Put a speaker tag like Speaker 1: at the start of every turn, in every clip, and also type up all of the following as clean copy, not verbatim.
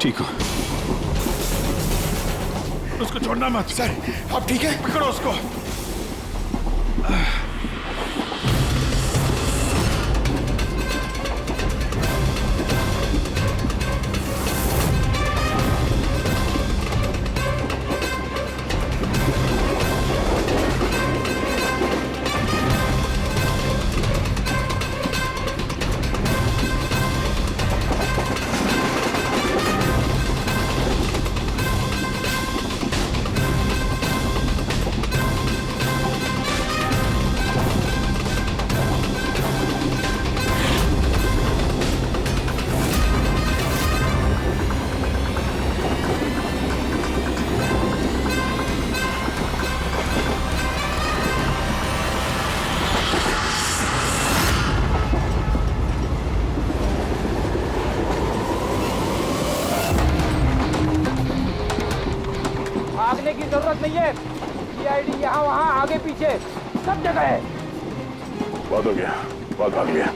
Speaker 1: ठीक हो? उसको छोड़ना मत।
Speaker 2: सर आप ठीक है?
Speaker 1: पकड़ो उसको।
Speaker 3: भागने की जरूरत नहीं है। सीआईडी यहाँ वहाँ आगे पीछे सब जगह है।
Speaker 1: बहुत हो गया, बहुत भाग लिया।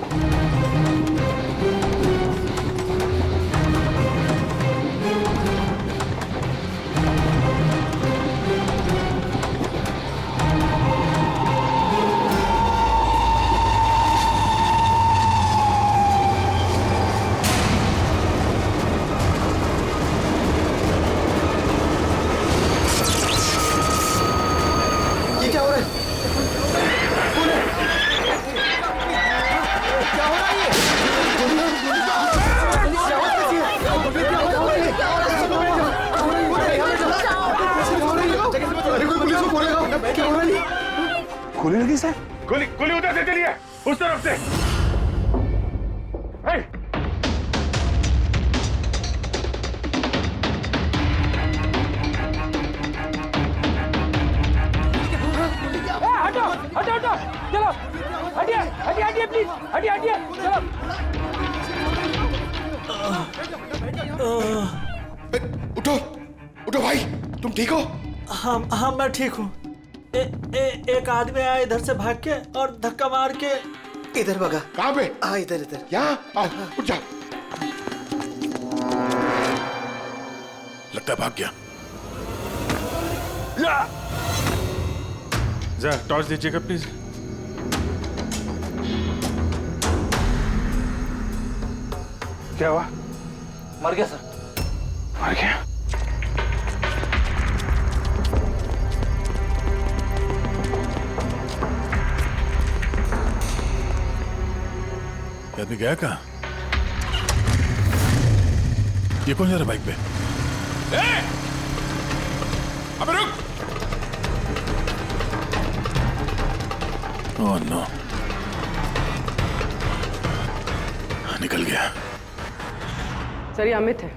Speaker 2: ये क्या हो रहा है? कौन है? क्या हो रहा है ये? अरे कोई पुलिस को फोन लगाओ। क्या हो रहा है?
Speaker 1: गोली लगी सर? गोली गोली उधर से चलिए, उस तरफ से। हे!
Speaker 3: हटो हटो हटो, चलो हटिए हटिए हटिए प्लीज, हटिए हटिए चलो।
Speaker 2: उठो उठो भाई, तुम ठीक हो?
Speaker 4: हाँ मैं ठीक हूँ। एक आदमी आया इधर से भाग के और धक्का मार के
Speaker 2: इधर भागा। कहाँ पे? इधर इधर। यहाँ आओ, उठ जाओ।
Speaker 1: लगता है भाग गया। जरा टॉर्च दीजिएगा प्लीज। क्या हुआ?
Speaker 3: मर गया सर।
Speaker 1: मर गया? ये आदमी गया कहाँ? ये कौन जा रहा बाइक पे? अबे रुक! ओह नो, निकल गया।
Speaker 5: सर ये अमित है,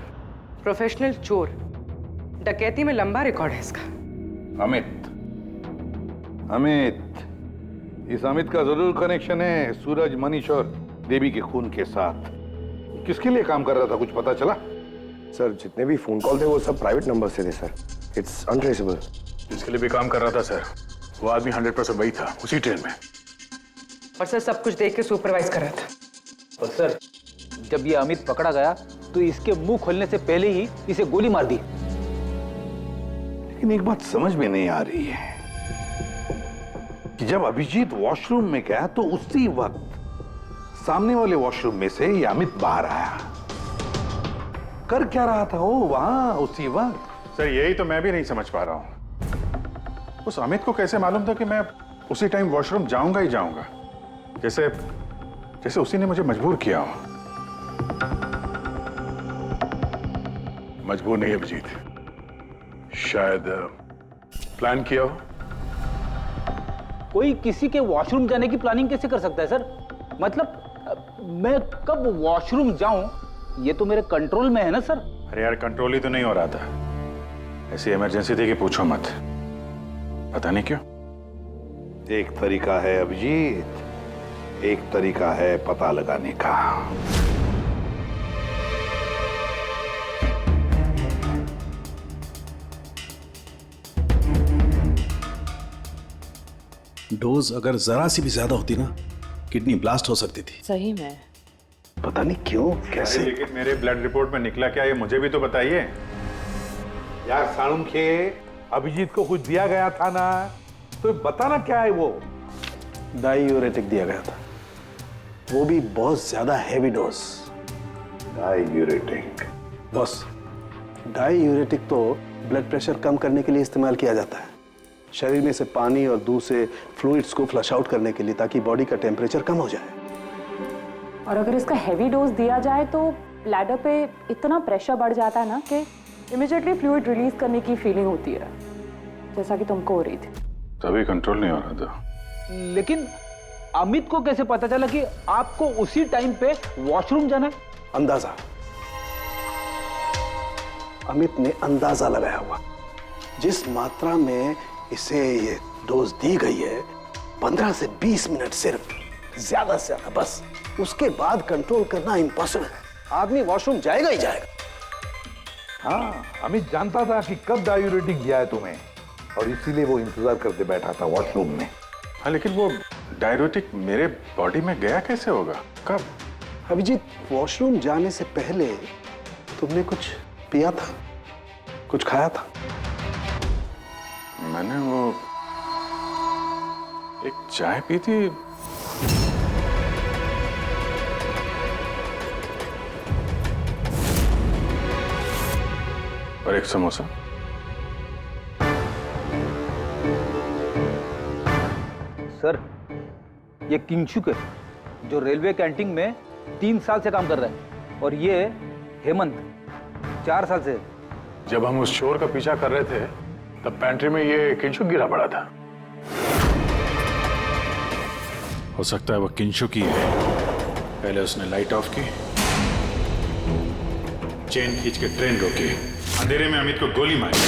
Speaker 5: प्रोफेशनल चोर। डकैती में लंबा रिकॉर्ड है इसका।
Speaker 6: अमित, इस अमित का जरूर कनेक्शन है सूरज, मनीष और देवी के खून के साथ। किसके लिए काम कर रहा था, कुछ पता चला?
Speaker 2: सर जितने भी फोन कॉल थे वो सब प्राइवेट नंबर से थे सर। It's untraceable.
Speaker 1: जिसके लिए भी काम कर रहा था सर, वो आदमी 100% वही था, उसी ट्रेन में।
Speaker 5: और सर सब कुछ देख के सुपरवाइज कर रहा था।
Speaker 3: और सर जब ये अमित पकड़ा गया तो इसके मुंह खोलने से पहले ही इसे गोली मार दी।
Speaker 6: लेकिन एक बात समझ में नहीं आ रही है कि जब अभिजीत वॉशरूम में गया तो उसी वक्त सामने वाले वॉशरूम में से ये अमित बाहर आया। कर क्या रहा था वो वहां उसी वक्त?
Speaker 1: सर यही तो मैं भी नहीं समझ पा रहा हूँ। उस अमित को कैसे मालूम था कि मैं उसी टाइम वॉशरूम जाऊंगा ही जाऊंगा, जैसे जैसे उसी ने मुझे मजबूर किया हो। मजबूर नहीं अभिजीत, शायद प्लान किया हो।
Speaker 3: कोई किसी के वॉशरूम जाने की प्लानिंग कैसे कर सकता है सर? मतलब मैं कब वॉशरूम जाऊं ये तो मेरे कंट्रोल में है ना सर।
Speaker 1: अरे यार कंट्रोल ही तो नहीं हो रहा था। ऐसी इमरजेंसी थी कि पूछो मत। पता नहीं क्यों।
Speaker 6: एक तरीका है अभिजीत, एक तरीका है पता लगाने का।
Speaker 7: डोज अगर जरा सी भी ज्यादा होती ना, किडनी ब्लास्ट हो सकती थी।
Speaker 5: सही में।
Speaker 2: पता नहीं क्यों कैसे।
Speaker 1: लेकिन मेरे ब्लड रिपोर्ट में निकला क्या, ये मुझे भी तो बताइए।
Speaker 6: यार साणुखे, अभिजीत को कुछ दिया गया था ना, तो बताना क्या है वो।
Speaker 2: डायूरेटिक दिया गया था, वो भी बहुत ज्यादा heavy dose.
Speaker 6: Diuretic?
Speaker 2: Boss, diuretic तो ब्लड प्रेशर कम करने के लिए इस्तेमाल किया जाता है, शरीर में से पानी और दूध से फ्लूइड्स को फ्लश आउट करने के लिए, ताकि बॉडी का टेम्परेचर कम हो जाए।
Speaker 7: और अगर इसका हैवी डोज दिया जाए तो ब्लैडर पे इतना प्रेशर बढ़ जाता है ना कि इमीडिएटली फ्लूइड रिलीज करने की फीलिंग होती है, जैसा कि तुमको हो रही थी।
Speaker 1: तभी कंट्रोल नहीं हो रहा था।
Speaker 3: लेकिन अमित को कैसे पता चला कि आपको उसी टाइम पे वॉशरूम जाना है?
Speaker 2: अंदाजा, अमित ने अंदाजा लगाया हुआ। जिस मात्रा में इसे ये डोज दी गई है, 15 से 20 मिनट सिर्फ, ज्यादा से ज्यादा, बस उसके बाद कंट्रोल करना इम्पॉसिबल है। आदमी वॉशरूम जाएगा ही जाएगा।
Speaker 6: हाँ, अमित जानता था कि कब डायूरेटिक दिया है तुम्हें, और इसीलिए वो इंतजार करते बैठा था वॉशरूम में।
Speaker 1: हाँ, लेकिन वो डायूरेटिक मेरे बॉडी में गया कैसे होगा, कब?
Speaker 2: अभिजीत, वॉशरूम जाने से पहले तुमने कुछ पिया था, कुछ खाया था?
Speaker 1: मैंने वो एक चाय पी थी। और एक समोसा।
Speaker 3: सर, ये किंगशुक है, जो रेलवे कैंटीन में 3 साल से काम कर रहा है, और ये हेमंत 4 साल से।
Speaker 1: जब हम उस चोर का पीछा कर रहे थे, तब पैंट्री में ये किंशुक गिरा पड़ा था। हो सकता है वो किंशुक ही है। पहले उसने लाइट ऑफ की, चेन खींच के ट्रेन रोकी, अंधेरे में अमित को गोली मारी।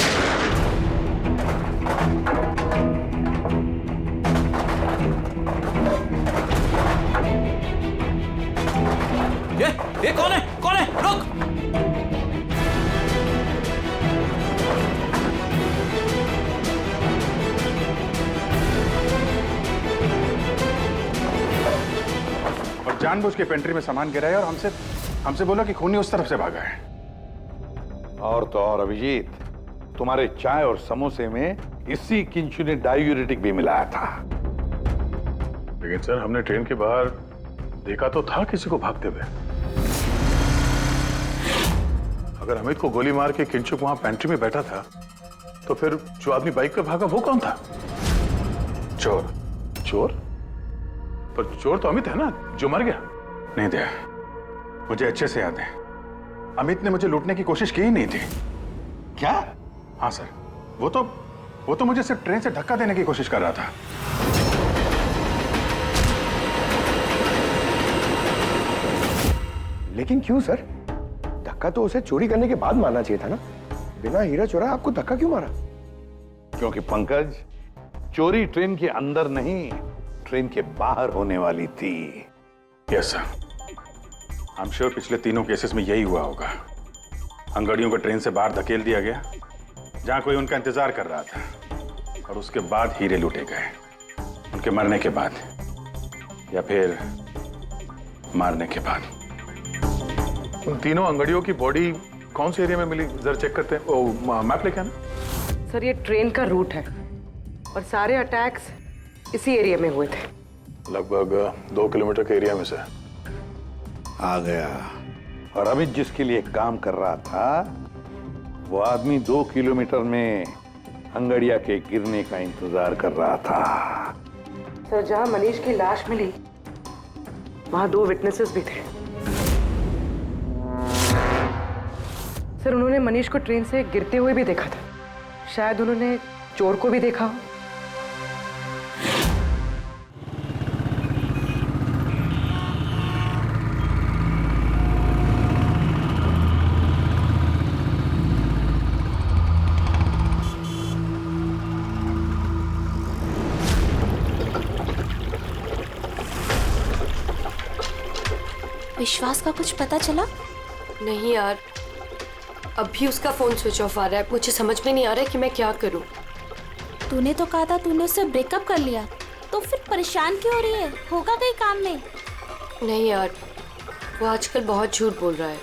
Speaker 4: ये कौन है? कौन है? रुक!
Speaker 1: और जानबूझ के पेंट्री में सामान गिराया और हमसे बोला कि खूनी उस तरफ से भागा है।
Speaker 6: और तो और अभिजीत, तुम्हारे चाय और समोसे में इसी किंचु ने डायूरेटिक भी मिलाया था।
Speaker 1: लेकिन सर, हमने ट्रेन के बाहर देखा तो था किसी को भागते हुए। अगर अमित को गोली मार के किंचुक वहां पेंट्री में बैठा था, तो फिर जो आदमी बाइक पे भागा वो कौन था? चोर। चोर? पर चोर तो अमित है ना, जो मर गया। नहीं दया, मुझे अच्छे से याद है, अमित ने मुझे लूटने की कोशिश की ही नहीं थी।
Speaker 6: क्या?
Speaker 1: हाँ सर, वो तो मुझे सिर्फ ट्रेन से धक्का देने की कोशिश कर रहा था।
Speaker 2: लेकिन क्यों सर? धक्का तो उसे चोरी करने के बाद मारना चाहिए था ना। बिना हीरा चोरा आपको धक्का क्यों मारा?
Speaker 6: क्योंकि पंकज, चोरी ट्रेन के अंदर नहीं, ट्रेन के बाहर होने वाली थी।
Speaker 1: Yes sir, I am sure पिछले तीनों केसेस में यही हुआ होगा। अंगड़ियों को ट्रेन से बाहर धकेल दिया गया, जहां कोई उनका इंतजार कर रहा था, और उसके बाद हीरे लूटे गए, उनके मरने के बाद या फिर मारने के बाद। उन तीनों अंगड़ियों की बॉडी कौन से एरिया में मिली, जरा चेक करते हैं। ओ, मैप लेके आना।
Speaker 5: सर, ये ट्रेन का रूट है और सारे अटैक्स इसी एरिया में हुए थे।
Speaker 1: लगभग 2 किलोमीटर के एरिया में से
Speaker 6: आ गया। और अमित जिसके लिए काम कर रहा था, वो आदमी 2 किलोमीटर में अंगड़िया के गिरने का इंतजार कर रहा था।
Speaker 5: सर, जहां मनीष की लाश मिली, वहां 2 विटनेसेस भी थे। सर, उन्होंने मनीष को ट्रेन से गिरते हुए भी देखा था। शायद उन्होंने चोर को भी देखा हो।
Speaker 8: विश्वास का कुछ पता चला?
Speaker 9: नहीं यार, अभी उसका फोन स्विच ऑफ आ रहा है। मुझे समझ में नहीं आ रहा है कि मैं क्या करूं।
Speaker 8: तूने तो कहा था तूने उससे ब्रेकअप कर लिया, तो फिर परेशान क्यों हो रही है? होगा कहीं काम में?
Speaker 9: नहीं यार, वो आजकल बहुत झूठ बोल रहा है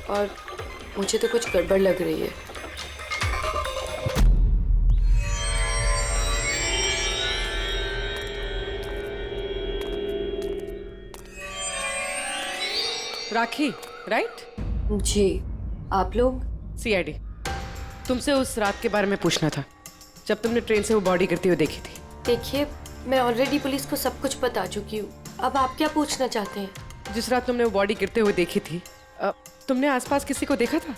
Speaker 9: और मुझे तो कुछ गड़बड़ लग रही है।
Speaker 5: राखी, राइट?
Speaker 9: जी, आप लोग?
Speaker 5: सीआईडी। तुमसे उस रात के बारे में पूछना था जब तुमने ट्रेन से वो बॉडी गिरती हुई देखी थी।
Speaker 9: देखिए, मैं ऑलरेडी पुलिस को सब कुछ बता चुकी हूँ। अब आप क्या पूछना चाहते हैं?
Speaker 5: जिस रात तुमने वो बॉडी गिरते हुए देखी थी, तुमने आसपास किसी को देखा था?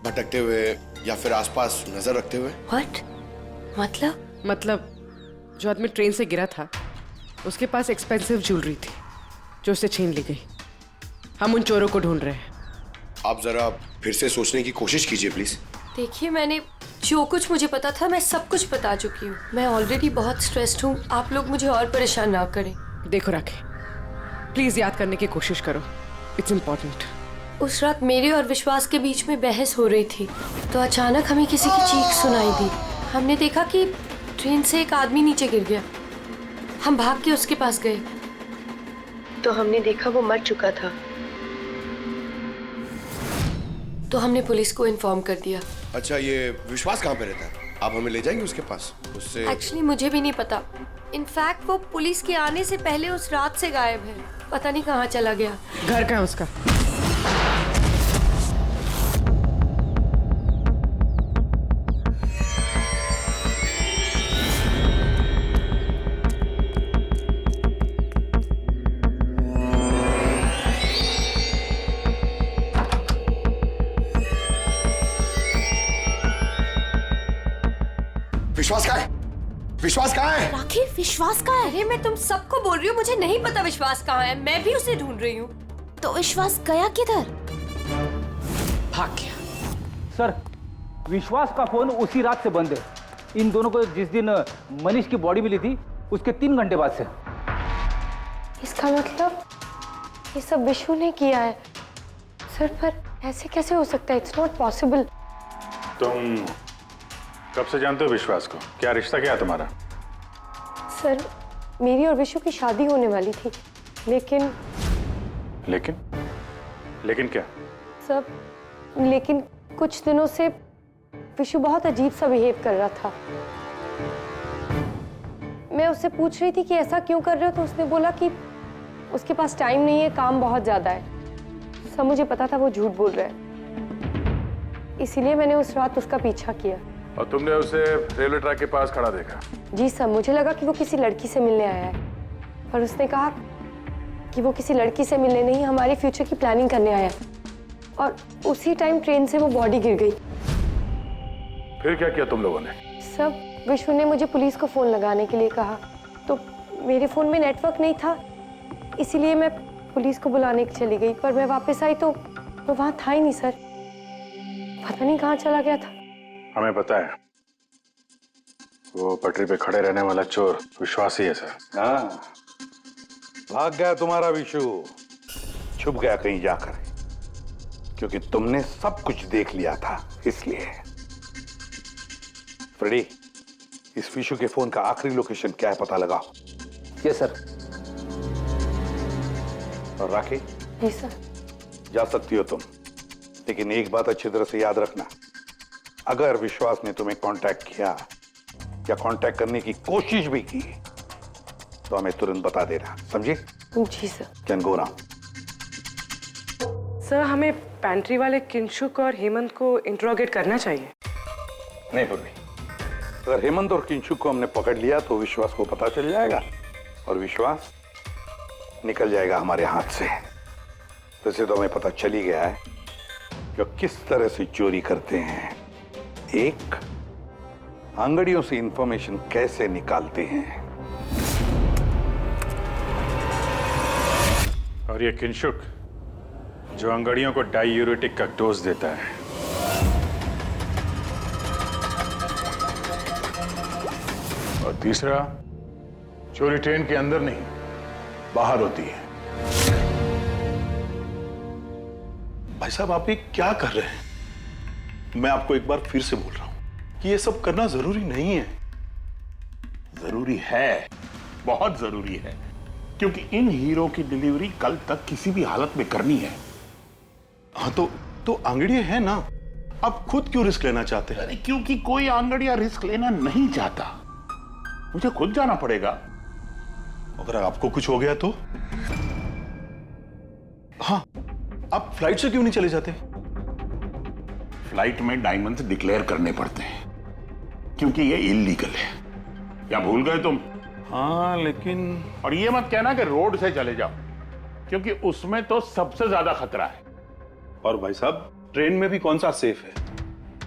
Speaker 10: भटकते हुए या फिर आसपास नजर रखते हुए?
Speaker 9: व्हाट?
Speaker 5: मतलब जो आदमी ट्रेन से गिरा था उसके पास एक्सपेंसिव ज्वेलरी थी जो उससे छीन ली गई। हम उन चोरों को ढूंढ रहे हैं।
Speaker 10: आप जरा फिर से सोचने की कोशिश कीजिए प्लीज।
Speaker 9: देखिए, मैंने जो कुछ मुझे पता था मैं सब कुछ बता चुकी हूँ। मैं ऑलरेडी बहुत स्ट्रेस्ड हूँ। आप लोग मुझे और परेशान ना करें।
Speaker 5: देखो राखी, प्लीज याद करने की कोशिश करो, इट्स इम्पोर्टेंट।
Speaker 9: उस रात मेरे और विश्वास के बीच में बहस हो रही थी तो अचानक हमें किसी की चीख सुनाई दी। हमने देखा कि ट्रेन से एक आदमी नीचे गिर गया। हम भाग के उसके पास गए तो हमने देखा वो मर चुका था। तो हमने पुलिस को इन्फॉर्म कर दिया।
Speaker 10: अच्छा, ये विश्वास कहाँ पे रहता है? आप हमें ले जाएंगे उसके पास? उससे
Speaker 9: एक्चुअली मुझे भी नहीं पता। इनफैक्ट वो पुलिस के आने से पहले उस रात से गायब है। पता नहीं कहाँ चला गया।
Speaker 5: घर कहाँ है उसका?
Speaker 10: विश्वास कहाँ है? विश्वास कहाँ है?
Speaker 8: राखी, विश्वास कहाँ है?
Speaker 9: अरे मैं तुम सबको बोल रही हूँ, मुझे नहीं पता विश्वास कहाँ है। मैं भी उसे ढूंढ रही हूँ।
Speaker 8: तो विश्वास गया किधर?
Speaker 5: भाग गया।
Speaker 3: सर, विश्वास का फोन उसी रात से बंद है। इन दोनों को जिस दिन मनीष की बॉडी मिली थी उसके 3 घंटे बाद से।
Speaker 9: इसका मतलब ये सब विशु ने किया है। सर, पर ऐसे कैसे हो सकता है? It's not possible.
Speaker 1: तुम कब से जानते हो विश्वास को? क्या रिश्ता क्या है तुम्हारा?
Speaker 9: सर, मेरी और विशु की शादी होने वाली थी, लेकिन
Speaker 1: क्या?
Speaker 9: सब लेकिन कुछ दिनों से विशु बहुत अजीब सा बिहेव कर रहा था। मैं उससे पूछ रही थी कि ऐसा क्यों कर रहे हो, तो उसने बोला कि उसके पास टाइम नहीं है, काम बहुत ज्यादा है। सब मुझे पता था वो झूठ बोल रहा है, इसीलिए मैंने उस रात उसका पीछा किया।
Speaker 1: और तुमने उसे रेलवे ट्रैक के पास खड़ा देखा?
Speaker 9: जी सर, मुझे लगा कि वो किसी लड़की से मिलने आया है, पर उसने कहा कि वो किसी लड़की से मिलने नहीं, हमारे फ्यूचर की प्लानिंग करने आया है। और उसी टाइम ट्रेन से वो बॉडी गिर गई।
Speaker 1: फिर क्या किया तुम लोगों ने?
Speaker 9: सब विशु ने मुझे पुलिस को फोन लगाने के लिए कहा, तो मेरे फोन में नेटवर्क नहीं था, इसीलिए मैं पुलिस को बुलाने चली गई। पर मैं वापस आई तो वो वहां था ही नहीं सर। पता नहीं कहाँ चला गया था।
Speaker 1: हमें पता है, वो पटरी पे खड़े रहने वाला चोर विश्वास ही है सर।
Speaker 6: हाँ, भाग गया तुम्हारा विशु, छुप गया कहीं जाकर, क्योंकि तुमने सब कुछ देख लिया था इसलिए। फ्रेडी, इस विशु के फोन का आखिरी लोकेशन क्या है पता लगाओ।
Speaker 3: Yes sir.
Speaker 6: और राखी?
Speaker 9: जी सर।
Speaker 6: जा सकती हो तुम, लेकिन एक बात अच्छी तरह से याद रखना, अगर विश्वास ने तुम्हें कांटेक्ट किया या कांटेक्ट करने की कोशिश भी की तो हमें तुरंत बता देना, समझी?
Speaker 9: जी sir.
Speaker 6: Can go now.
Speaker 5: Sir, हमें पैंट्री वाले किंशुक और हेमंत को इंट्रोगेट करना चाहिए।
Speaker 6: नहीं पूर्वी, अगर हेमंत और किंशुक को हमने पकड़ लिया तो विश्वास को पता चल जाएगा और विश्वास निकल जाएगा हमारे हाथ से। वैसे तो हमें पता चल ही गया है कि किस तरह से चोरी करते हैं, एक अंगड़ियों से इंफॉर्मेशन कैसे निकालते हैं।
Speaker 1: और ये किंशुक जो अंगड़ियों को डायूरेटिक का डोज देता है। और तीसरा, चोरी ट्रेन के अंदर नहीं बाहर होती है।
Speaker 2: भाई साहब, आप ये क्या कर रहे हैं? मैं आपको एक बार फिर से बोल रहा हूं कि ये सब करना जरूरी नहीं है।
Speaker 1: जरूरी है, बहुत जरूरी है।
Speaker 11: क्योंकि इन हीरो की डिलीवरी कल तक किसी भी हालत में करनी है।
Speaker 1: हाँ तो आंगड़िया है ना, आप खुद क्यों रिस्क लेना चाहते हैं?
Speaker 11: अरे क्योंकि कोई आंगड़िया रिस्क लेना नहीं चाहता, मुझे खुद जाना पड़ेगा।
Speaker 1: अगर आपको कुछ हो गया तो? हाँ, आप फ्लाइट से क्यों नहीं चले जाते?
Speaker 11: फ्लाइट में डायमंड्स डिक्लेयर करने पड़ते हैं क्योंकि ये इलीगल है। क्या भूल गए तुम?
Speaker 1: हाँ लेकिन
Speaker 11: और ये मत कहना कि रोड से चले जाओ, क्योंकि उसमें तो सबसे ज्यादा खतरा है।
Speaker 1: और भाई साहब, ट्रेन में भी कौन सा सेफ है?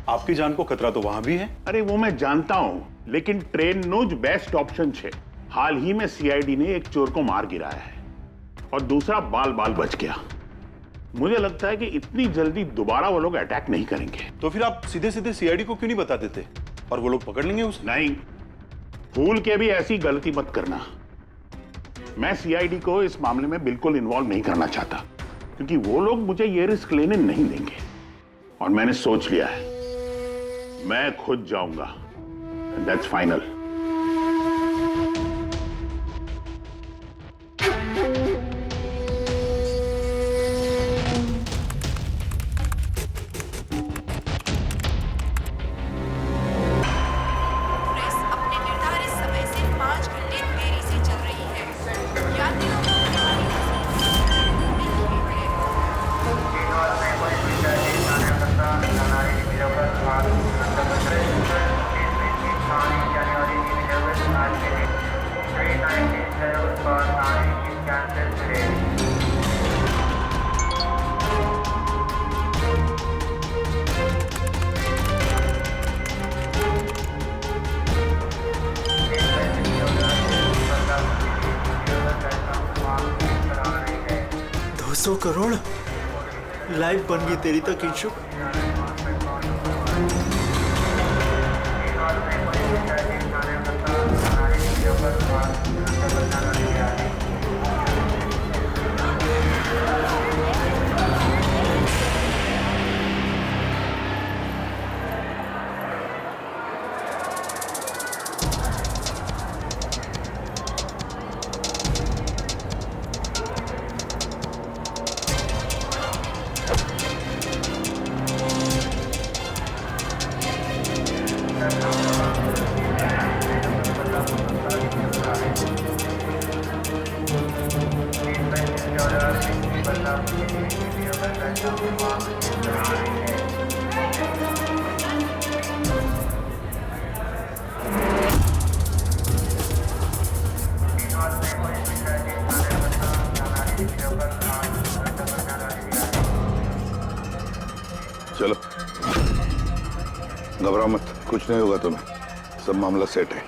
Speaker 1: आपकी जान को खतरा तो वहां भी है।
Speaker 11: अरे वो मैं जानता हूं, लेकिन ट्रेन नोज बेस्ट ऑप्शन है। हाल ही में सीआईडी ने एक चोर को मार गिराया है और दूसरा बाल बाल बच गया। मुझे लगता है कि इतनी जल्दी दोबारा वो लोग अटैक नहीं करेंगे।
Speaker 1: तो फिर आप सीधे सीधे सीआईडी को क्यों नहीं बता देते और वो लोग पकड़ लेंगे उसे?
Speaker 11: नहीं, भूल के भी ऐसी गलती मत करना। मैं सीआईडी को इस मामले में बिल्कुल इन्वॉल्व नहीं करना चाहता, क्योंकि वो लोग मुझे ये रिस्क लेने नहीं देंगे। और मैंने सोच लिया है, मैं खुद जाऊंगा। That's final.
Speaker 4: करोड़ लाइफ बन गई तेरी तो किंशु।
Speaker 6: चलो, घबराओ मत, कुछ नहीं होगा तुम्हें, सब मामला सेट है।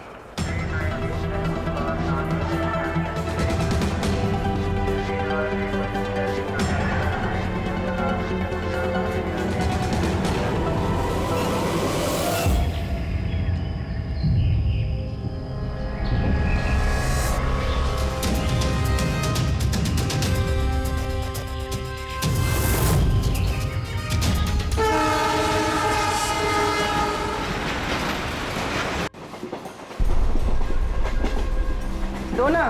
Speaker 5: ना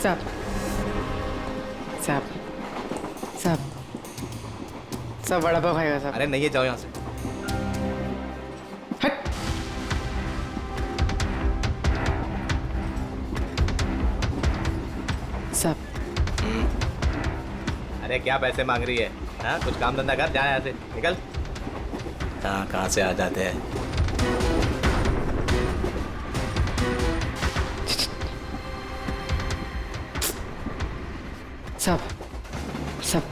Speaker 5: साहब साहब साहब सब बड़ा पाव खाएगा साहब।
Speaker 3: अरे नहीं है, जाओ यहाँ से।
Speaker 5: हट। साहब
Speaker 3: अरे क्या पैसे मांग रही है? हाँ, कुछ काम धंधा कर, जा यहाँ से, निकल। कहाँ से आ जाते हैं।
Speaker 5: सब सब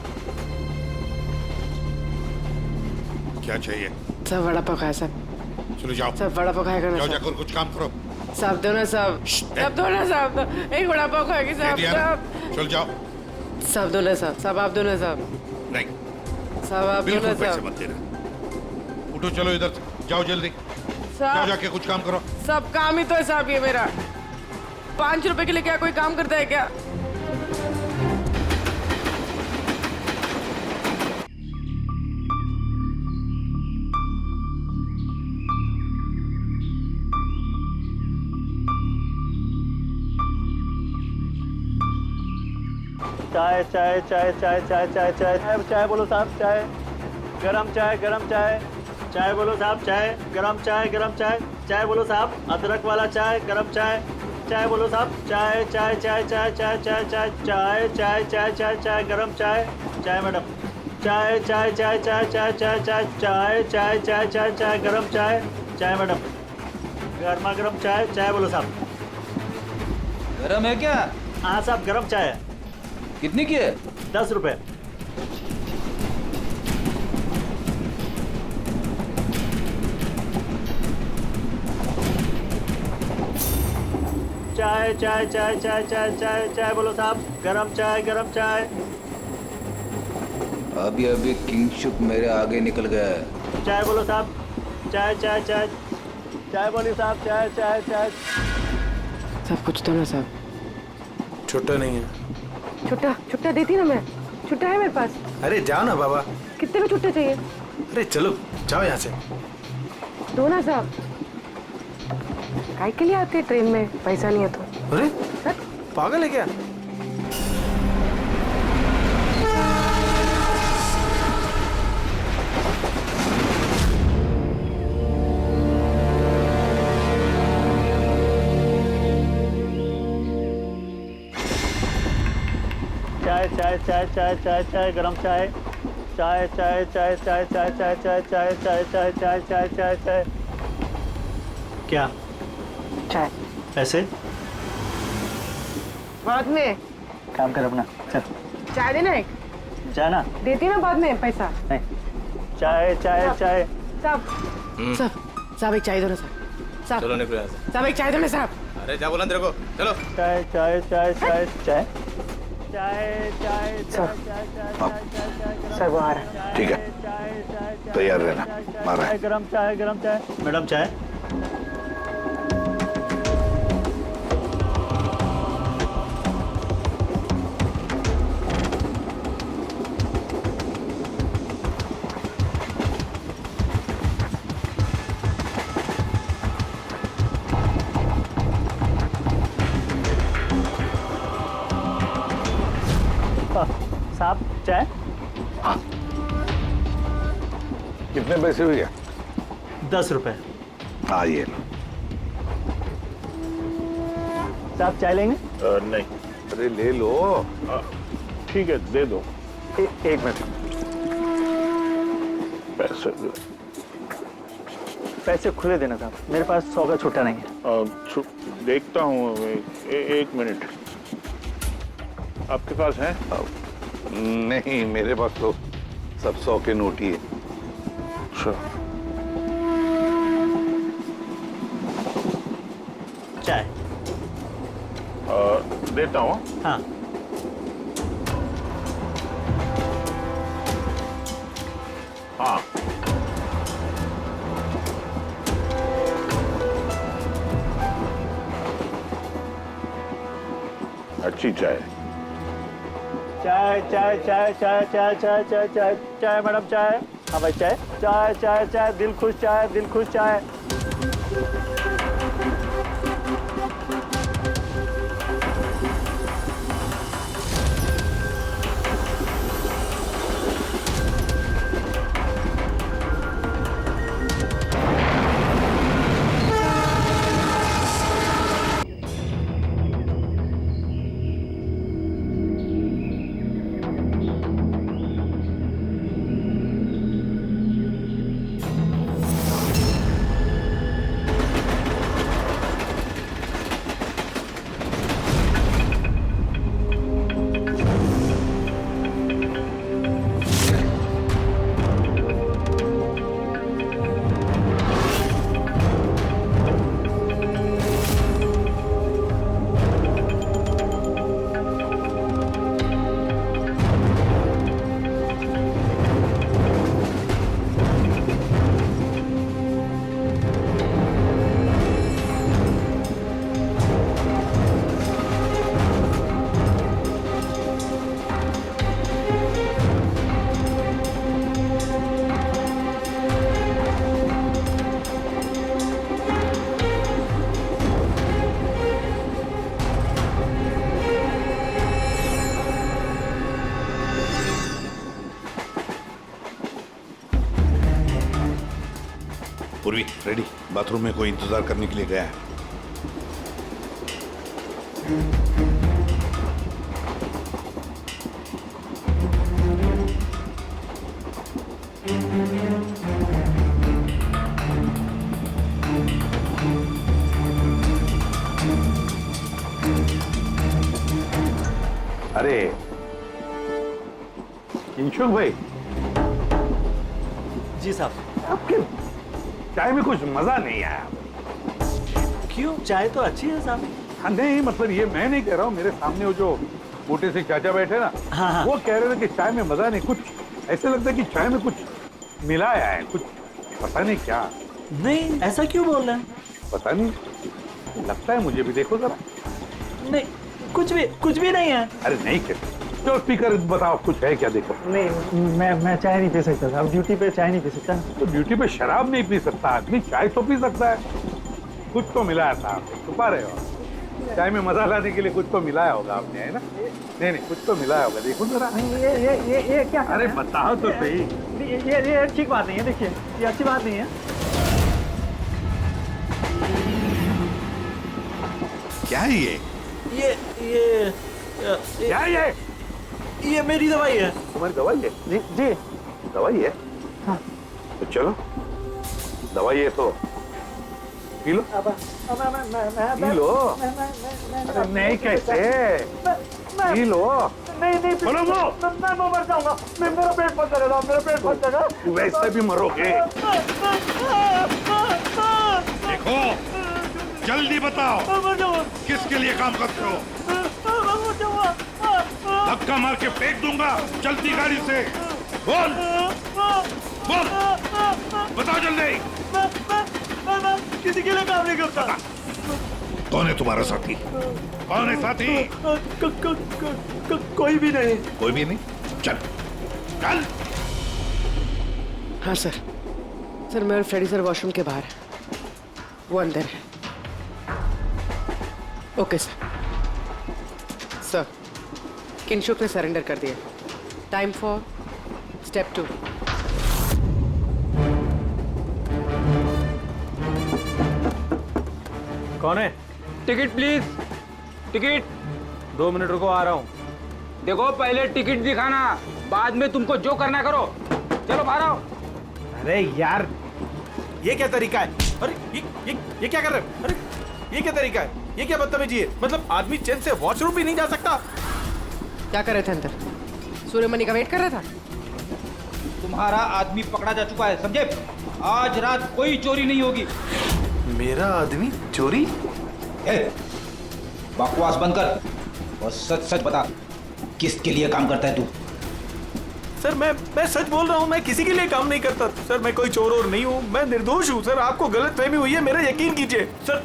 Speaker 11: क्या चाहिए?
Speaker 5: सब वड़ा पाव खाया सब।
Speaker 11: चलो जाओ,
Speaker 5: सब वड़ा पाव खाएगा ना?
Speaker 11: जाओ जाकर कुछ काम करो।
Speaker 5: साहब दो ना साहब, साहब दो ना साहब, एक वड़ा पाव खाएगी साहब।
Speaker 11: चल जाओ।
Speaker 5: साहब दो ना साहब, साहब आप दो ना साहब।
Speaker 11: नहीं
Speaker 5: साहब आप दो ना
Speaker 11: बिल्कुल पैसे
Speaker 5: साहब।
Speaker 11: मत देना। उठो, चलो इधर से, जाओ जल्दी, जाओ जाके कुछ काम करो।
Speaker 5: सब काम ही तो है साहब ये मेरा। 5 रुपए के लिए क्या कोई काम करता है क्या?
Speaker 4: चाय चाय चाय चाय चाय चाय चाय चाय चाय बोलो साहब चाय गरम चाय चाय बोलो साहब चाय गरम चाय चाय बोलो साहब अदरक वाला चाय गरम चाय चाय बोलो साहब चाय चाय चाय चाय चाय चाय चाय चाय चाय चाय चाय चाय गरम चाय चाय मैडम चाय चाय चाय चाय चाय चाय चाय चाय चाय चाय चाय चाय गरम चाय चाय मैडम गर्मा गर्म चाय चाय बोलो साहब
Speaker 3: गरम है क्या?
Speaker 4: हाँ साहब गरम चाय है।
Speaker 3: कितनी की है?
Speaker 4: 10 रुपए। चाय चाय चाय चाय चाय चाय चाय बोलो साहब गरम चाय
Speaker 3: अभी अभी किंगशुक मेरे आगे निकल गया है।
Speaker 4: चाय बोलो साहब चाय चाय चाय चाय बोलिए साहब चाय चाय चाय
Speaker 5: सब कुछ तो ना साहब।
Speaker 2: छुट्टा नहीं है।
Speaker 5: छुट्टा देती ना मैं। छुट्टा है मेरे पास।
Speaker 2: अरे जाओ ना बाबा।
Speaker 5: कितने में छुट्टा चाहिए?
Speaker 2: अरे चलो जाओ यहाँ से।
Speaker 5: दो ना साहब। काय के लिए आते ट्रेन में पैसा नहीं है तो?
Speaker 2: अरे पागल है क्या?
Speaker 4: चाय चाय चाय चाय चाय चाय गरम चाय चाय चाय चाय चाय चाय चाय चाय चाय चाय चाय चाय चाय चाय चाय क्या
Speaker 5: चाय
Speaker 4: पैसे
Speaker 5: बाद में
Speaker 4: काम कर अपना चल
Speaker 5: चाय देना एक
Speaker 4: जाना
Speaker 5: देती ना बाद में पैसा
Speaker 4: नहीं चाय चाय चाय
Speaker 5: साहब एक चाय दो ना साहब
Speaker 2: चलो निकलो यहाँ से।
Speaker 5: साहब एक चाय दो ना साहब।
Speaker 2: अरे जा बोला तेरे को चलो।
Speaker 4: चाय चाय चाय चाय चाय चाय चाय
Speaker 5: सर वो आ रहा है।
Speaker 6: ठीक है तैयार रहना। मारा है।
Speaker 4: गरम चाय मैडम चाय साहब चाय
Speaker 6: हाँ कितने पैसे हुए?
Speaker 4: 10 रुपए।
Speaker 6: हाँ ये लो।
Speaker 4: साहब चाय लेंगे?
Speaker 11: नहीं।
Speaker 6: अरे ले लो।
Speaker 11: ठीक है दे दो।
Speaker 4: एक मिनट
Speaker 11: पैसे दो।
Speaker 4: पैसे खुले देना साहब मेरे पास 100 का छुट्टा नहीं है।
Speaker 11: देखता हूँ एक मिनट आपके पास है?
Speaker 6: नहीं मेरे पास तो सब 100 के नोट ही है।
Speaker 11: अच्छा
Speaker 4: चाय
Speaker 11: देता हूँ।
Speaker 4: हाँ
Speaker 11: हाँ अच्छी चाय।
Speaker 4: चाय चाय चाय चाय चाय चाय चाय चाय चाय मैडम चाय। हाँ भाई चाय चाय चाय चाय दिल खुश चाय।
Speaker 6: पूर्वी रेडी, बाथरूम में कोई इंतजार करने के लिए गया है। अरे किंशुक भाई,
Speaker 4: जी साहब।
Speaker 6: आपके चाय में कुछ मजा नहीं आया।
Speaker 4: क्यों? चाय तो अच्छी है साहब।
Speaker 6: हाँ, नहीं मतलब ये मैं नहीं कह रहा हूँ, मेरे सामने वो जो मोटे से चाचा बैठे ना,
Speaker 4: हाँ।
Speaker 6: वो कह रहे थे कि चाय में मजा नहीं, कुछ ऐसे लगता है कि चाय में कुछ मिलाया है, कुछ पता नहीं क्या।
Speaker 4: नहीं, ऐसा क्यों बोल रहे हैं?
Speaker 6: पता नहीं, लगता है मुझे भी। देखो जरा।
Speaker 4: नहीं, कुछ भी नहीं है।
Speaker 6: अरे नहीं कहते तो स्पीकर बताओ, कुछ है क्या? देखो।
Speaker 4: नहीं, मैं चाय नहीं पी सकता साहब, ड्यूटी पे चाय नहीं पी सकता।
Speaker 6: तो ड्यूटी पे शराब नहीं पी सकता आदमी, चाय तो पी सकता है। कुछ तो मिलाया था आप, छुपा रहे हो। चाय में मजा लाने के लिए कुछ तो मिलाया होगा आपने, है ना? नहीं, कुछ तो मिलाया होगा, देखो जरा।
Speaker 4: ये क्या?
Speaker 6: अरे बताओ तो सही।
Speaker 4: ये ठीक बात नहीं है, देखिए ये अच्छी बात नहीं है।
Speaker 6: क्या है ये? क्या है
Speaker 4: ये मेरी दवाई है।
Speaker 6: तुम्हारी दवाई है?
Speaker 4: जी।
Speaker 6: दवाई है?
Speaker 4: हाँ।
Speaker 6: तो चलो, दवाई है तो पी लो। P low. अरे नहीं, कैसे पी लो?
Speaker 4: नहीं
Speaker 6: बोलो वो।
Speaker 4: मैं मर जाऊंगा। मेरा पेट फट जाएगा, मेरा पेट फट जाएगा।
Speaker 6: वैसे भी मरोगे।
Speaker 11: देखो, जल्दी बताओ किसके लिए काम करते हो? धक्का मार के फेंक दूंगा, चलती गाड़ी से। बोल बताओ जल्दी।
Speaker 4: मैं किसी के लिए काम नहीं करता।
Speaker 11: कौन है तुम्हारा साथी? कौन है साथी?
Speaker 4: कोई भी नहीं।
Speaker 11: कोई भी नहीं? चल।
Speaker 5: हाँ सर, मैं और फ्रेडी सर वॉशरूम के बाहर है, वो अंदर है। ओके सर, किंशुक ने सरेंडर कर दिया। Time for step 2।
Speaker 3: कौन है? Ticket please, ticket. 2 मिनट रुको, आ रहा हूँ। देखो पहले टिकट दिखाना, बाद में तुमको जो करना करो। चलो बाहर आओ।
Speaker 12: अरे यार, ये क्या तरीका है? अरे ये क्या कर रहे हो? अरे ये क्या तरीका है? ये क्या बदतमीजी है? मतलब आदमी चैन से वॉशरूम भी नहीं जा सकता।
Speaker 5: क्या कर रहे थे अंदर? सूर्यमणि का वेट कर रहा था।
Speaker 3: तुम्हारा आदमी पकड़ा जा चुका है, समझे? आज रात कोई चोरी नहीं होगी।
Speaker 12: मेरा आदमी चोरी?
Speaker 3: बकवास बंद कर और सच सच बता, किसके लिए काम करता है तू?
Speaker 12: सर मैं सच बोल रहा हूँ, मैं किसी के लिए काम नहीं करता सर। मैं कोई चोर और नहीं हूँ, मैं निर्दोष हूँ सर। आपको गलतफहमी हुई है, मेरा यकीन कीजिए सर।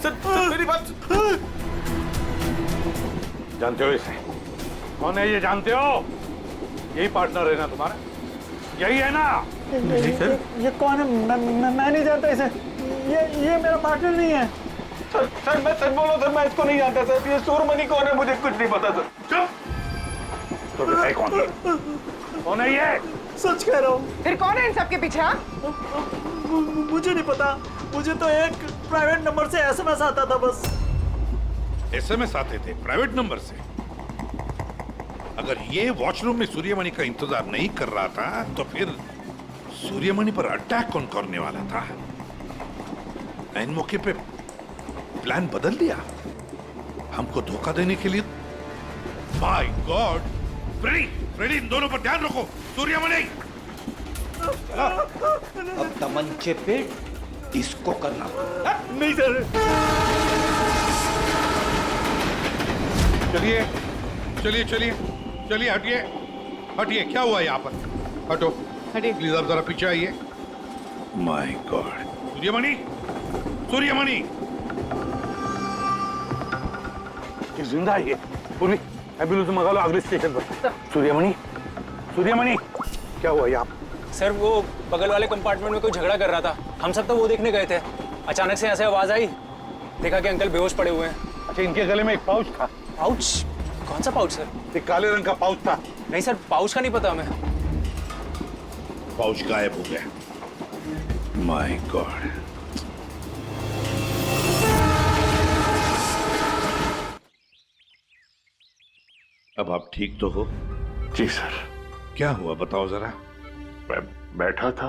Speaker 12: सर मेरी बात।
Speaker 6: जानते हो इसे? कौन है ये? जानते हो? यही पार्टनर है ना तुम्हारा? यही है ना?
Speaker 4: नहीं सर, ये कौन है? मैं नहीं जानता इसे। ये मेरा पार्टनर नहीं है सर। मैं सच बोल रहा हूँ सर, मैं इसको नहीं जानता सर। ये सूर्यमणि कौन है मुझे कुछ नहीं पता सर।
Speaker 6: चुप। तो है कौन है ये?
Speaker 4: सच कह रहा हूँ।
Speaker 5: फिर कौन है इन सबके पीछे?
Speaker 4: मुझे नहीं पता, मुझे तो एक प्राइवेट नंबर से एसएमएस आता था बस।
Speaker 11: एसएमएस आते थे प्राइवेट नंबर से? अगर ये वॉशरूम में सूर्यमणि का इंतजार नहीं कर रहा था तो फिर सूर्यमणि पर अटैक कौन करने वाला था? इन मौके पे प्लान बदल दिया हमको धोखा देने के लिए। My God! फ्रेडी, इन दोनों पर ध्यान रखो। सूर्यमणि,
Speaker 3: अब तमंचे पे इसको करना।
Speaker 4: नहीं सर।
Speaker 11: चलिए, हटिए। क्या हुआ यहाँ पर? हटो, प्लीज आप जरा पीछे आइए। My God! सूर्यमणि
Speaker 6: जिंदा है ये। पूरी एम्बुलेंस मंगा लो अगले स्टेशन पर। सूर्यमणि, क्या हुआ यहाँ?
Speaker 13: सर वो बगल वाले कंपार्टमेंट में कोई झगड़ा कर रहा था, हम सब तो वो देखने गए थे। अचानक से ऐसे आवाज आई, देखा कि अंकल बेहोश पड़े हुए हैं।
Speaker 6: अच्छा, इनके गले में एक पाउच था।
Speaker 13: पाउच? कौन सा पाउच सर?
Speaker 6: एक काले रंग का पाउच था।
Speaker 13: नहीं सर, पाउच का नहीं पता हमें।
Speaker 11: पाउच गायब हो गया।
Speaker 6: My God. अब आप ठीक तो हो?
Speaker 11: जी सर।
Speaker 6: क्या हुआ बताओ जरा।
Speaker 11: मैं बैठा था,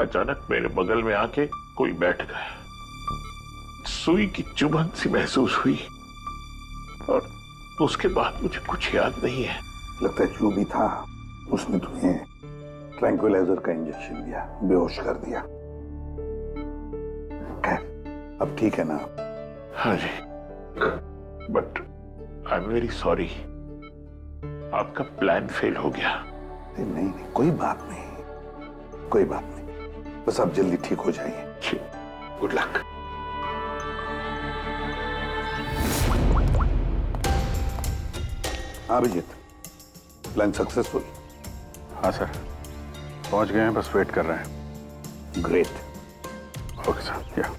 Speaker 11: अचानक मेरे बगल में आके कोई बैठ गया। सुई की चुभन सी महसूस हुई और उसके बाद मुझे कुछ याद नहीं है।
Speaker 6: लगता है जो भी था उसने तुम्हें ट्रैंक्विलाइजर का इंजेक्शन दिया, बेहोश कर दिया। खैर अब ठीक है ना?
Speaker 11: हाँ जी, but I am very sorry, आपका प्लान फेल हो गया।
Speaker 6: नहीं नहीं, कोई बात नहीं, कोई बात नहीं, बस आप जल्दी ठीक हो जाइए। Good luck. हाँ अभिजीत, प्लान सक्सेसफुल?
Speaker 1: हाँ सर, पहुंच गए हैं, बस वेट कर रहे हैं।
Speaker 6: ग्रेट।
Speaker 1: Okay sir. या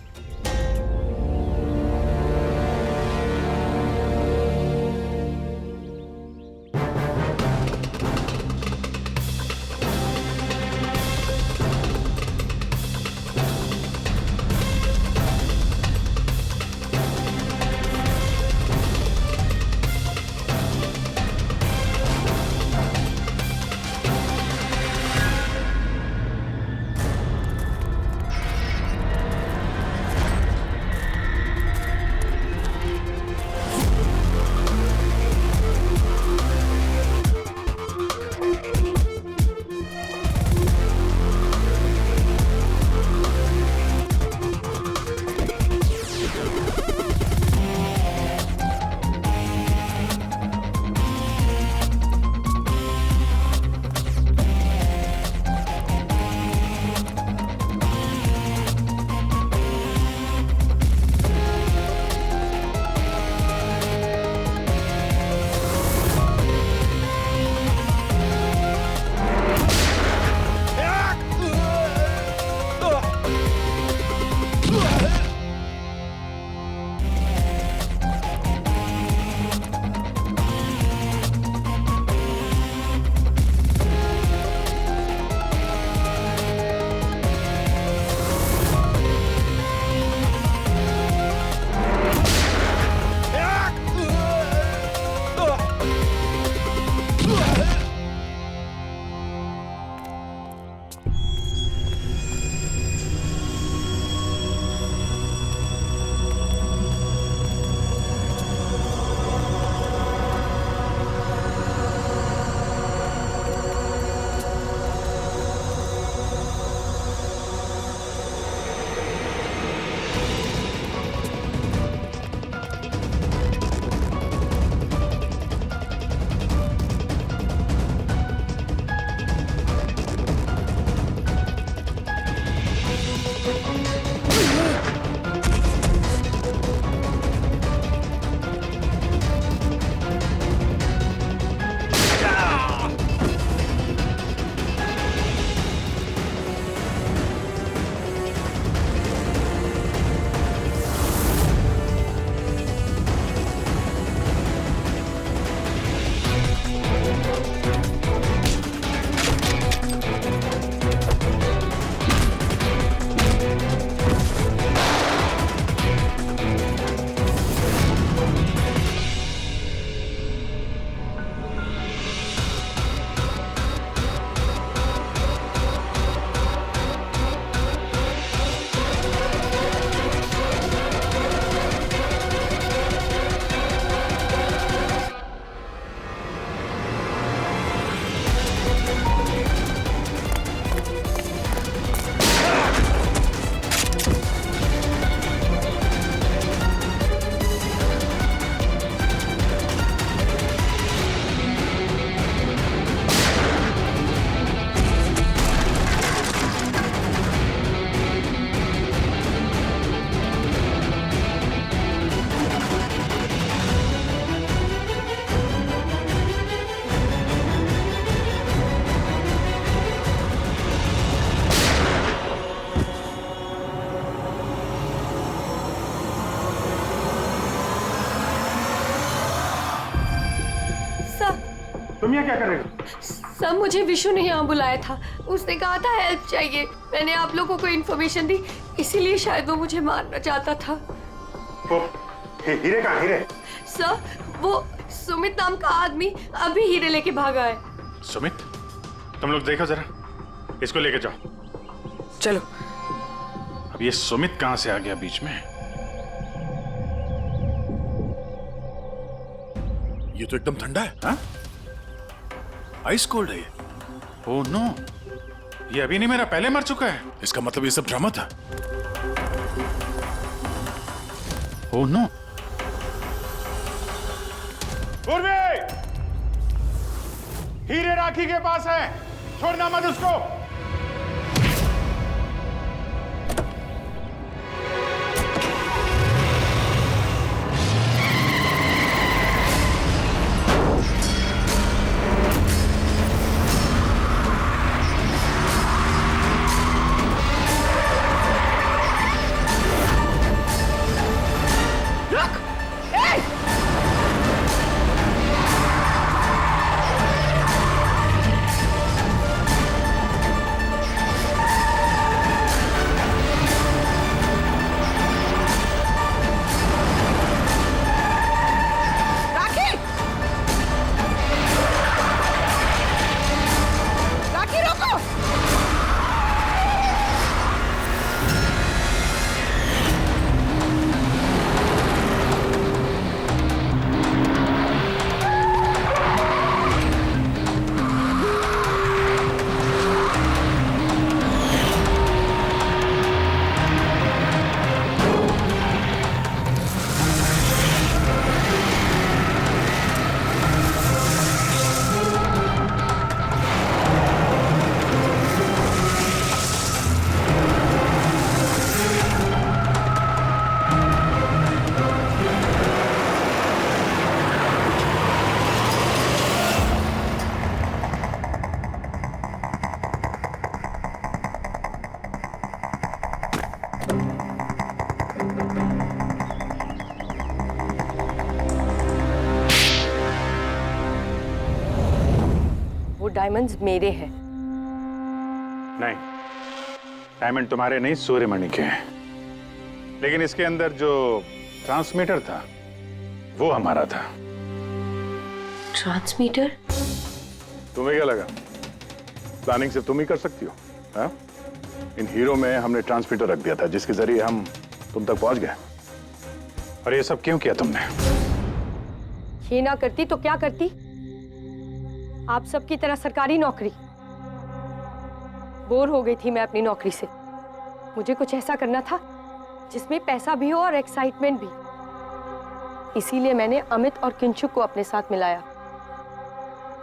Speaker 1: तुम यहाँ क्या कर रहे हो?
Speaker 9: सब मुझे विशु ने यहाँ बुलाया था। उसने कहा था हेल्प चाहिए। मैंने आप लोगों को इन्फॉर्मेशन दी, इसीलिए शायद वो मुझे मारना चाहता था।
Speaker 1: हीरे कहाँ? हीरे
Speaker 9: सर, वो सुमित नाम का आदमी अभी हीरे लेके भागा है।
Speaker 1: सुमित? तुम लोग देखो जरा, इसको लेके जाओ।
Speaker 5: चलो।
Speaker 1: अब ये सुमित कहां से आ गया बीच में?
Speaker 10: ये तो एकदम ठंडा है।
Speaker 1: हाँ?
Speaker 10: आइस कोल्ड है ये।
Speaker 1: ओह नो, ये अभी नहीं मेरा पहले मर चुका है।
Speaker 10: इसका मतलब ये सब ड्रामा था।
Speaker 1: Oh no. पूर्वी, हीरे राखी के पास है, छोड़ना मत उसको।
Speaker 9: डायमंड्स मेरे हैं।
Speaker 1: नहीं, डायमंड तुम्हारे नहीं, सूर्यमणि के हैं। लेकिन इसके अंदर जो ट्रांसमीटर था वो हमारा था।
Speaker 9: ट्रांसमीटर?
Speaker 1: तुम्हें क्या लगा प्लानिंग सिर्फ तुम ही कर सकती हो? हाँ? इन हीरो में हमने ट्रांसमीटर रख दिया था जिसके जरिए हम तुम तक पहुंच गए। और ये सब क्यों किया तुमने?
Speaker 9: ये ना करती तो क्या करती? आप सबकी तरह सरकारी नौकरी। बोर हो गई थी मैं अपनी नौकरी से। मुझे कुछ ऐसा करना था जिसमें पैसा भी हो और एक्साइटमेंट भी। इसीलिए मैंने अमित और किंचुक को अपने साथ मिलाया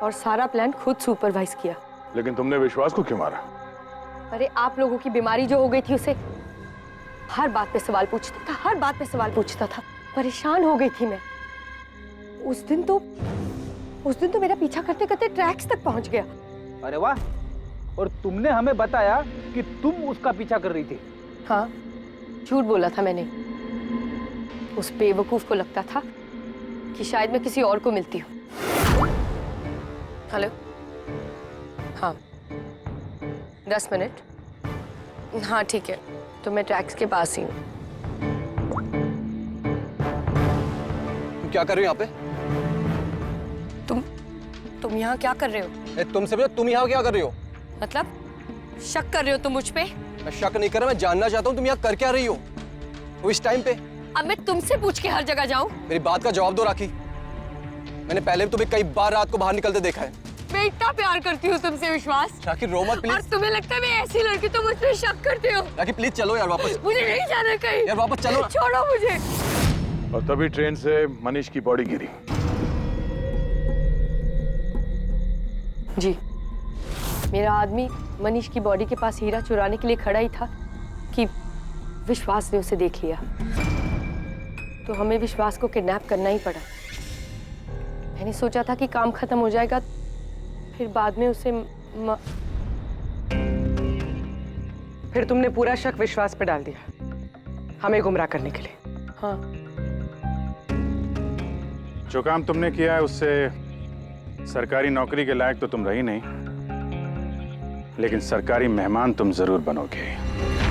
Speaker 9: और सारा प्लान खुद सुपरवाइज किया।
Speaker 1: लेकिन तुमने विश्वास को क्यों मारा?
Speaker 9: अरे आप लोगों की बीमारी जो हो गई थी, उसे हर बात पे सवाल पूछता था, हर बात पे सवाल पूछता था। परेशान हो गई थी मैं। उस दिन तो मेरा पीछा करते करते ट्रैक्स तक पहुंच गया।
Speaker 3: अरे वाह! और तुमने हमें बताया कि तुम उसका पीछा कर रही थी।
Speaker 9: हाँ, झूठ बोला था मैंने। उस बेवकूफ को लगता था कि शायद मैं किसी और को मिलती हूँ। हेलो? हाँ, 10 मिनट। हाँ ठीक है, तो मैं ट्रैक्स के पास ही हूँ।
Speaker 13: क्या कर रहे हो यहाँ पे?
Speaker 9: तुम यहाँ क्या कर रहे हो?
Speaker 13: तुमसे पूछा, तुम यहाँ क्या कर रही हो?
Speaker 9: मतलब शक कर रहे हो तुम मुझ पे?
Speaker 13: मैं शक नहीं कर रहा, मैं जानना चाहता हूँ तुम यहाँ कर क्या रही हो वो इस टाइम पे।
Speaker 9: अब मैं तुमसे पूछ के हर जगह जाऊँ?
Speaker 13: मेरी बात का जवाब दो राखी। मैंने पहले भी तुम्हें कई बार रात को बाहर निकलते देखा है।
Speaker 9: मैं इतना प्यार करती हूँ तुमसे विश्वास।
Speaker 13: राखी रो मत प्लीज।
Speaker 9: और तुम्हें लगता है मैं ऐसी लड़की तो मुझ पे शक करते हो?
Speaker 13: राखी प्लीज चलो यार वापस।
Speaker 9: मुझे नहीं जाना कहीं।
Speaker 13: यार वापस चलो।
Speaker 9: छोड़ो मुझे।
Speaker 1: और तभी ट्रेन से मनीष की बॉडी गिरी।
Speaker 9: जी, मेरा आदमी मनीष की बॉडी के पास हीरा चुराने के लिए खड़ा ही था कि विश्वास ने उसे देख लिया। तो हमें विश्वास को किडनैप करना ही पड़ा। मैंने सोचा था कि काम खत्म हो जाएगा, फिर बाद में उसे
Speaker 5: फिर तुमने पूरा शक विश्वास पे डाल दिया, हमें गुमराह करने के लिए।
Speaker 9: हाँ।
Speaker 1: जो काम तुमने किया है उससे सरकारी नौकरी के लायक तो तुम रही नहीं। लेकिन सरकारी मेहमान तुम जरूर बनोगे।